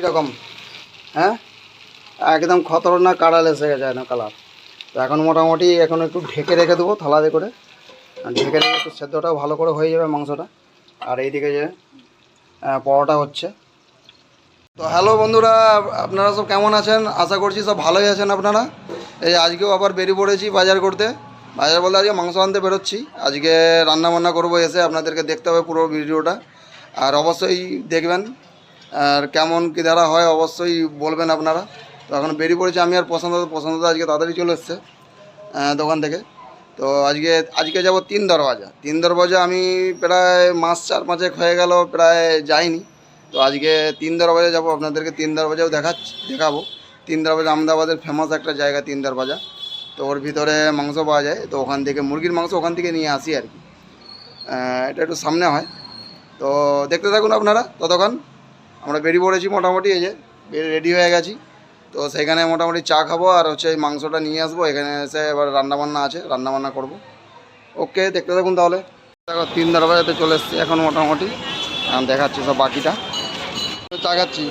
এরকম হ্যাঁ একদম খতরনাক কালার এসে গেছে না কালার। তো এখন মোটামুটি এখন একটু ঢেকে রেখে দেবো থালাতে করে, ঢেকে রেখে একটু সেদ্ধটাও ভালো করে হয়ে যাবে মাংসটা। আর এইদিকে যে পরোটা হচ্ছে। তো হ্যালো বন্ধুরা, আপনারা সব কেমন আছেন? আশা করছি সব ভালোই আছেন আপনারা। এই আজকেও আবার বেরিয়ে পড়েছি বাজার করতে। বাজার বলতে আজকে মাংস আনতে বেরোচ্ছি। আজকে রান্না বান্না করবো, এসে আপনাদেরকে দেখতে হবে পুরো ভিডিওটা। আর অবশ্যই দেখবেন, আর কেমন কী ধারা হয় অবশ্যই বলবেন আপনারা। তো এখন বেরিয়ে পড়েছি আমি আর পছন্দ আজকে তাড়াতাড়ি চলে এসছে দোকান থেকে। তো আজকে যাব তিন দরওয়াজা। আমি প্রায় মাস 4-5 হয়ে গেল প্রায় যাইনি। তো আজকে তিন দরওয়াজা যাবো, আপনাদেরকে তিন দরওয়াজাও দেখাবো। তিন দরওয়াজা আহমেদাবাদের ফেমাস একটা জায়গা তিন দরওয়াজা। তো ওর ভিতরে মাংস পাওয়া যায়, তো ওখান থেকে মুরগির মাংস ওখান থেকে নিয়ে আসি আর কি। এটা একটু সামনে হয়। তো দেখতে থাকুন আপনারা। ততক্ষণ আমরা বেরিয়ে পড়েছি মোটামুটি, এই যে রেডি হয়ে গেছি। তো সেখানে মোটামুটি চা খাবো আর হচ্ছে এই মাংসটা নিয়ে আসবো। এখানে এসে এবার রান্নাবান্না আছে, রান্নাবান্না করবো। ওকে, দেখতে থাকুন তাহলে। দেখো তিন দরওয়াজাতে চলে এসেছি এখন মোটামুটি। এখন দেখাচ্ছি সব বাকিটা। চা খাচ্ছি,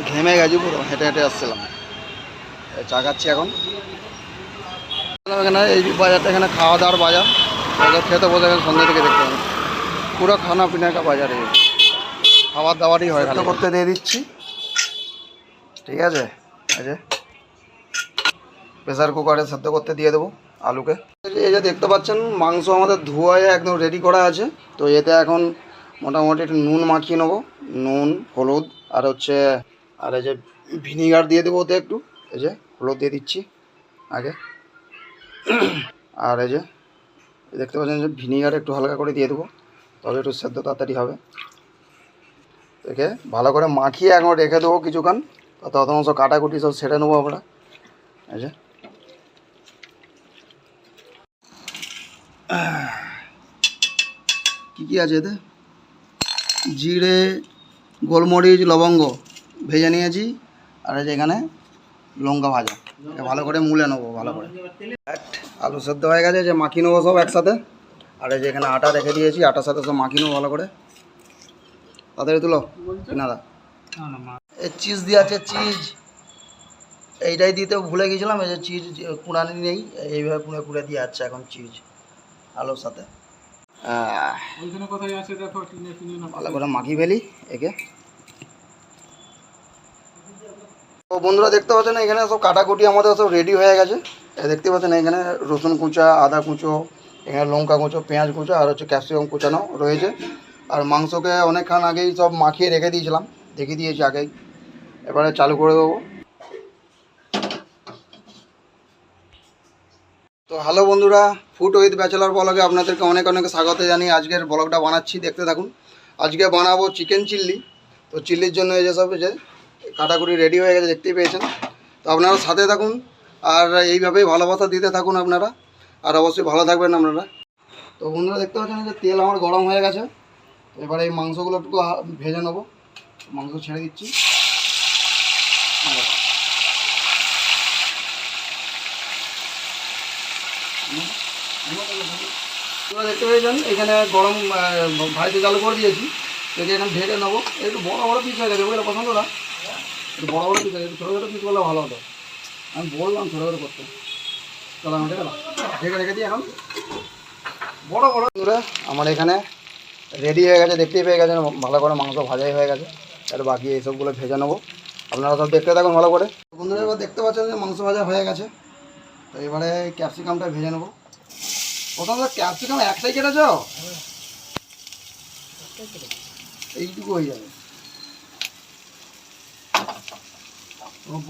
ঘেমে গেছি পুরো, হেঁটে হেঁটে আসছিলাম। চা খাচ্ছি এখন। এখানে এই বাজারটা এখানে খাওয়া দাওয়ার বাজার, খেতে বসে গেছে সন্ধ্যে থেকে দেখতে পাবেন। পুরো খানা পিনা কা বাজার, এই খাবার দাবারই হয়। সেদ্ধ করতে দিয়ে দিচ্ছি, ঠিক আছে। এই যে প্রেসার কুকারে সেদ্ধ করতে দিয়ে দেবো আলুকে। এই যে দেখতে পাচ্ছেন মাংস আমাদের ধোয়া একদম রেডি করা আছে। তো এতে এখন মোটামুটি একটু নুন মাখিয়ে নেবো, নুন হলুদ আর হচ্ছে আর এই যে ভিনিগার দিয়ে দেবো ওতে একটু। এই যে হলুদ দিয়ে দিচ্ছি আগে, আর এই যে দেখতে পাচ্ছেন যে ভিনিগার একটু হালকা করে দিয়ে দেবো, তবে একটু সেদ্ধ তাড়াতাড়ি হবে। দেখে ভালো করে মাখিয়ে এখন রেখে দেবো কিছুক্ষণ। তত সব কাটাকুটি সব সেরে নেবো আমরা। এই যে কী আছে এতে, জিরে গোলমরিচ লবঙ্গ ভেজে নিয়েছি। আর এই যে এখানে লঙ্কা ভাজা, ভালো করে মুলে নেবো ভালো করে। আলু সেদ্ধ হয়ে গেছে, যে মাখিয়ে নেবো সব একসাথে। আর এই যে এখানে আটা রেখে দিয়েছি, আটার সাথে সব মাখিয়ে নেবো ভালো করে। তাড়াতাড়ি তুলো কিনাদা। এই চিজ দিয়ে আছে, চিজ এইটাই দিতে ভুলে গেছিলাম। এই যে চিজ কুড়ানি নেই, এইভাবে কুড়ে কুড়ে দিয়ে যাচ্ছে এখন চিজ আলুর সাথে। ভালো করে মাখিয়ে ফেলি একে। তো বন্ধুরা দেখতে পাচ্ছেন এখানে সব কাটাকুটি আমাদের সব রেডি হয়ে গেছে। দেখতে পাচ্ছেন এখানে রসুন কুচা, আদা কুচো, এখানে লঙ্কা কুচো, পেঁয়াজ কুচো আর হচ্ছে ক্যাপসিকাম কুচানো রয়েছে। আর মাংসকে অনেকক্ষণ আগেই সব মাখিয়ে রেখে দিয়েছিলাম, দেখিয়ে দিয়েছি আগেই। এবারে চালু করে দেবো। তো হ্যালো বন্ধুরা, ফুড উইথ ব্যাচেলার ব্লগে আপনাদেরকে অনেক অনেক স্বাগত জানিয়ে আজকের ব্লগটা বানাচ্ছি, দেখতে থাকুন। আজকে বানাবো চিকেন চিল্লি। তো চিল্লির জন্য এই যে সব যে কাটাকুটি রেডি হয়ে গেছে, দেখতেই পেয়েছেন। তো আপনারা সাথে থাকুন আর এইভাবেই ভালোবাসা দিতে থাকুন আপনারা, আর অবশ্যই ভালো থাকবেন আপনারা। তো বন্ধুরা দেখতে পাচ্ছেন যে তেল আমার গরম হয়ে গেছে। এবারে এই মাংসগুলো একটু ভেজে নেবো। মাংস ছেড়ে দিচ্ছি। দেখতে পেয়েছেন এখানে গরম ভাইতে চালু করে দিয়েছি। একে এখানে ঢেকে নেবো। একটু বড়ো বড়ো পিস হয়ে গেছে, বুঝলে পছন্দ না, একটু বড়ো বড়ো পিস হয়ে গেছে। ছোটো ছোটো পিস করলে ভালো হতো, আমি বললাম ছোটো ছোটো করতে। চলো আমি ঢেকে রেখে দিই এখন বড়ো বড়ো। আমার এখানে রেডি হয়ে গেছে, দেখতেই পেয়ে গেছেন ভালো করে মাংস ভাজাই হয়ে গেছে। আর বাকি এইসবগুলো ভেজে নেবো, আপনারা সব দেখতে থাকুন ভালো করে। বন্ধুরা এবার দেখতে পাচ্ছেন যে মাংস ভাজা হয়ে গেছে। তো এবারে ক্যাপসিকামটা ভেজে নেবো। প্রথমত ক্যাপসিকাম একটাই কেটেছ, এইটুকু হয়ে যাবে।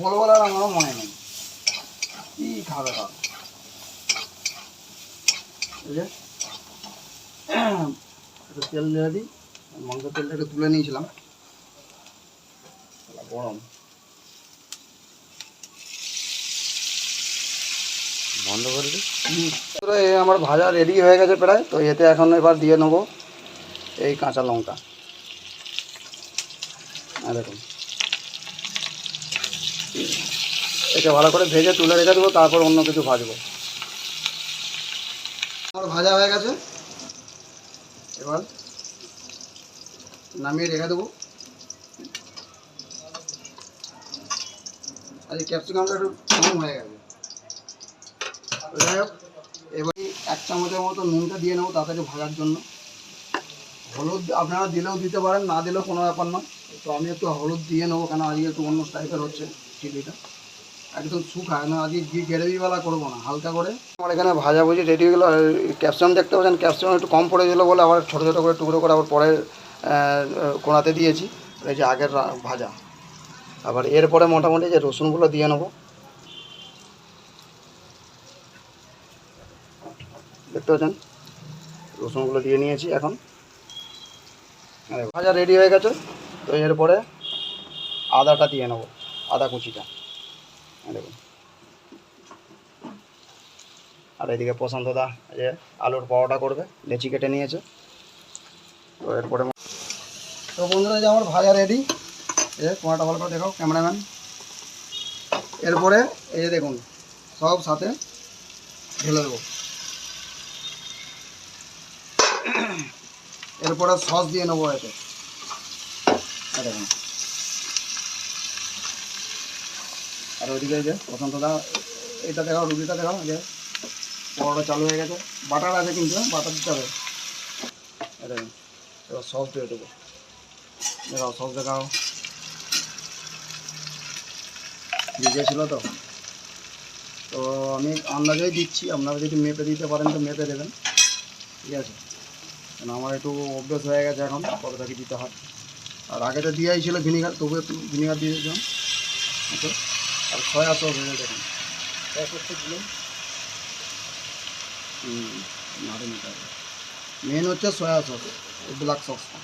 বড় বড় আর আমারও মনে নেই কি খাবে তার। একটু তেল দিয়ে দিই, মাংস তেলটা একটু তুলে নিয়েছিলাম, গরম বন্ধ করে দিই। আমার ভাজা রেডি হয়ে গেছে প্রায়। তো এতে এখন এবার দিয়ে নেবো এই কাঁচা লঙ্কা। দেখুন একে ভালো করে ভেজে তুলে রেখে দেবো, তারপর অন্য কিছু ভাজবো। আমার ভাজা হয়ে গেছে, এবার নামিয়ে রেখে দেবো। আর এই ক্যাপসিকামটা একটু কম হয়ে গেছে। যাই হোক, এবারে 1 চামচের মতো নুনটা দিয়ে নেবো তাড়াতাড়ি ভাজার জন্য। হলুদ আপনারা দিলেও দিতে পারেন, না দিলেও কোনো ব্যাপার না। তো আমি একটু হলুদ দিয়ে নেবো, কেন আজকে একটু অন্য টাইপের হচ্ছে চিলিটা, একদম শুকায় না, আজকে গ্রেভিওয়ালা করবো না, হালকা করে। আমার এখানে ভাজাভুজি রেডি হয়ে গেলো। আর ক্যাপসিকাম দেখতে পাচ্ছেন, ক্যাপসিকাম একটু কম পড়ে গেলো বলে আবার ছোটো ছোটো করে টুকরো করে আবার পরে কোড়াতে দিয়েছি। এই যে আগের ভাজা। আবার এরপরে মোটামুটি যে রসুনগুলো দিয়ে নেবো, দেখতে পাচ্ছেন রসুনগুলো দিয়ে নিয়েছি। এখন ভাজা রেডি হয়ে গেছে। তো এরপরে আদাটা দিয়ে নেবো, আদা কুচিটা দেখুন। আর এদিকে প্রশান্তদা যে আলুর পরোটা করবে, লেচি কেটে নিয়েছে। তো এরপরে তো বন্ধুরা, যে আমার ভাজা রেডি। এই যে পরোটা ভালো করে দেখাও ক্যামেরাম্যান। এরপরে এই যে দেখুন সব সাথে ঢেলে দেবো। এরপরে সস দিয়ে নেবো এতে, দেখুন। আর ওইদিকে যে প্রশান্তদা এটা দেখাও, রুটিটা দেখাও। যে পরোটা চালু হয়ে গেছে, বাটার আছে কিন্তু, বাটার দিতে হবে। দেখুন, এবার সস দিয়ে দেবো, দেখাও সস দেখাও। ভিজে ছিল তো, তো আমি আন্দাজেই দিচ্ছি, আপনারা যদি মেপে দিতে পারেন তো মেপে দেবেন, ঠিক আছে? কারণ আমার একটু অভ্যেস হয়ে গেছে এখন কতটা কি দিতে হয়। আর আগে তো দিয়েই ছিল ভিনিগার, তবু একটু ভিনিগার দিয়ে দিলাম। আচ্ছা, আর সয়া সস হয়ে দেখুন, সয়া সসটা দিলাম। মেন হচ্ছে সয়া সস, ব্ল্যাক সসটা।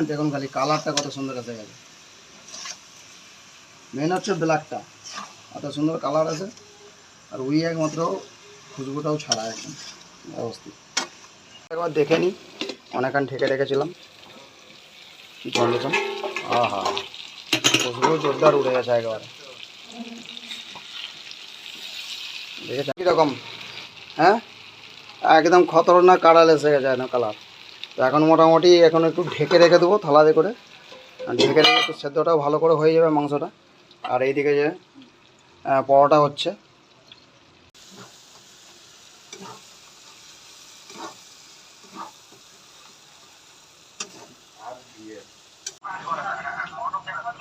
দেখুন খালি কালারটা কত সুন্দর এসে গেছে। মেন হচ্ছে ব্ল্যাকটা, এত সুন্দর কালার আছে। আর ওই একমাত্র খুশবুটাও ছাড়া একদম ব্যবস্থিত। একবার দেখে নিই, অনেকক্ষণ ঢেকে রেখেছিলাম কী কন্ডিশন। আহা, খুশবু জোরদার উঠে গেছে একেবারে। দেখেছেন কীরকম? হ্যাঁ, একদম খতরনাক কালার এসে গেছে না কালার। তো এখন মোটামুটি এখন একটু ঢেকে রেখে দেবো থালাতে করে। ঢেকে রেখে একটু সেদ্ধটাও ভালো করে হয়ে যাবে মাংসটা। আর এইদিকে যে পরোটা হচ্ছে,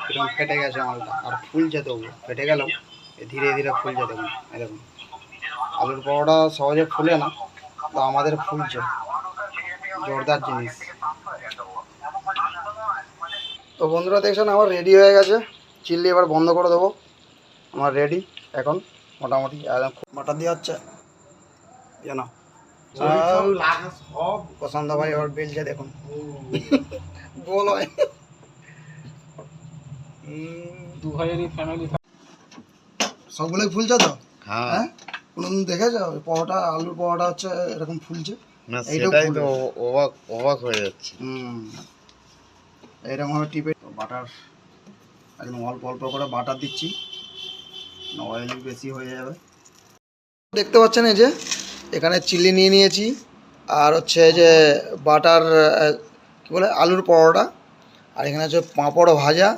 এরকম ফেটে গেছে মালটা, আর ফুলছে তবু ফেটে গেলেও ধীরে ধীরে ফুলছে। দেখুন এরকম আলুর পরোটা সহজে ফুলে না, তো আমাদের ফুলছে, জোরদার জিনিস। তো বন্ধুরা দেখছেন আমার রেডি হয়ে গেছে চিল্লি। এবার বন্ধ করে দেবো, আমার রেডি এখন মোটামুটি। বাটার দিয়ে হচ্ছে যেন সব পছন্দ ভাই এবার বেলছে দেখুন, গোল হয়। সবগুলোই ফুলছে তো? হ্যাঁ, কোনোদিন দেখেছো পরোটা, আলুর পরোটা হচ্ছে এরকম ফুলছে? সেটাই তো অবাক হয়ে যাচ্ছে। এরকম ভাবে টিপে বাটার একদম অল্প অল্প করে বাটার দিচ্ছি, অয়েল বেশি হয়ে যাবে। দেখতে পাচ্ছেন এই যে এখানে চিলি নিয়ে নিয়েছি, আর হচ্ছে যে বাটার কী বলে আলুর পরোটা, আর এখানে হচ্ছে পাঁপড় ভাজা,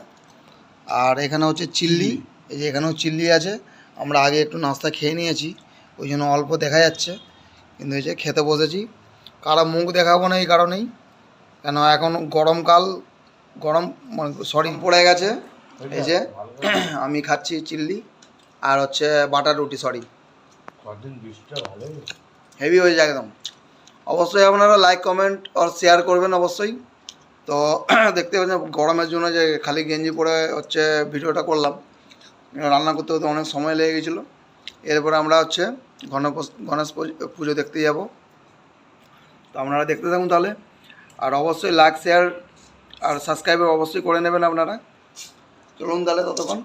আর এখানে হচ্ছে চিল্লি। এই যে এখানেও চিল্লি আছে। আমরা আগে একটু নাস্তা খেয়ে নিয়েছি, ওই জন্য অল্প দেখা যাচ্ছে, কিন্তু এই যে খেতে বসেছি। কারো মুখ দেখাবো না এই কারণেই, কেন এখন গরমকাল, গরম সরি পড়ে গেছে। এই যে আমি খাচ্ছি চিল্লি আর হচ্ছে বাটার রুটি, সরি হেভি হয়েছে একদম। অবশ্যই আপনারা লাইক কমেন্ট আর শেয়ার করবেন অবশ্যই। তো দেখতে পাচ্ছেন গরমের জন্য যে খালি গেঞ্জি পরে হচ্ছে ভিডিওটা করলাম, রান্না করতে করতে অনেক সময় লেগে গেছিলো। এরপরে আমরা হচ্ছে গণেশ পুজো দেখতে যাব। তো আপনারা দেখতে থাকুন তাহলে, আর অবশ্যই লাইক শেয়ার আর সাবস্ক্রাইব অবশ্যই করে নেবেন আপনারা। চলুন তাহলে ততক্ষণ।